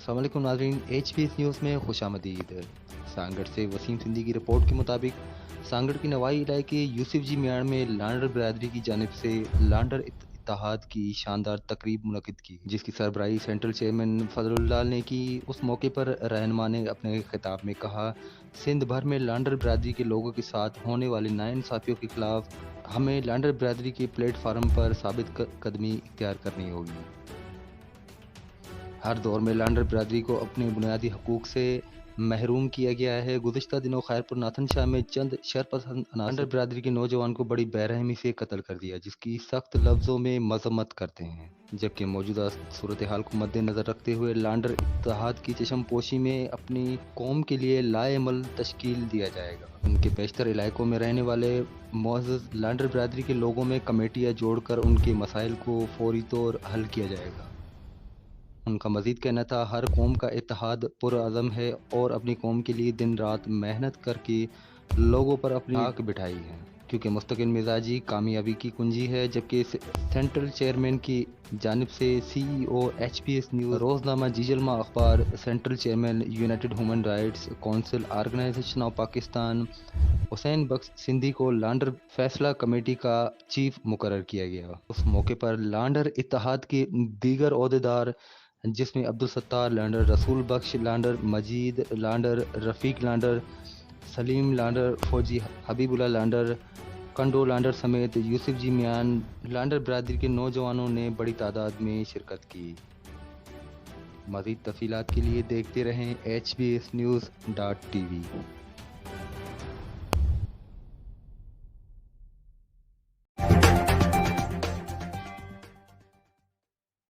अस्सलाम वालेकुम नाज़रीन, HPS न्यूज़ में खुशामदीद। सांगड़ से वसीम सिंधी की रिपोर्ट के मुताबिक सांगड़ के नवाई इलाके यूसुफ जी मियाड़ में लांडर बिरादरी की जानिब से लांडर इत्तेहाद की शानदार तकरीब मुनक़िद की, जिसकी सरबराही सेंट्रल चेयरमैन फजलुल्लाह ने की। उस मौके पर रहनुमा ने अपने खिताब में कहा, सिंध भर में लांडर बिरादरी के लोगों के साथ होने वाली नाइंसाफ़ियों के खिलाफ हमें लांडर बिरादरी के प्लेटफार्म पर साबित कदमी इख्तियार करनी होगी। हर दौर में लांडर बिरादरी को अपने बुनियादी हकूक़ से महरूम किया गया है। गुज़िश्ता दिनों खैरपुर नाथन शाह में चंद शरपसंद लांडर बिरादरी के नौजवान को बड़ी बेरहमी से कत्ल कर दिया, जिसकी सख्त लफ्ज़ों में मज़म्मत करते हैं। जबकि मौजूदा सूरत हाल को मद्देनज़र रखते हुए लांडर इत्तेहाद की चश्मपोशी में अपनी कौम के लिए लाएमल तश्कील दिया जाएगा। उनके बेशतर इलाकों में रहने वाले मुअज़्ज़ज़ लांडर बिरादरी के लोगों में कमेटियाँ जोड़कर उनके मसाइल को फौरी तौर हल किया जाएगा। उनका मज़ीद कहना था, हर कौम का इत्तेहाद पुरअज़म है और अपनी कौम के लिए दिन रात मेहनत करके लोगों पर अपनी आँख बिठाई है, क्योंकि मुस्तकिल मिजाजी कामयाबी की कुंजी है। जबकि सेंट्रल चेयरमैन की जानिब से CEO HPS न्यूज़, रोज़नामा जीजलमा अखबार, central chairman united human rights council organization of Pakistan Hussain Bakhsh Sindhi को लांडर फैसला कमेटी का चीफ मुकर्रर किया गया। उस मौके पर लांडर इत्तेहाद के दीगर ओहदेदार, जिसमें अब्दुल सत्तार लांडर, रसूल बख्श लांडर, मजीद लांडर, रफ़ीक लांडर, सलीम लांडर, फौजी हबीबुल्लाह लांडर, कंडो लांडर समेत यूसुफ जी मियान लांडर बिरादरी के नौजवानों ने बड़ी तादाद में शिरकत की। मज़ीद तफ़सीलात के लिए देखते रहें HBS News.tv।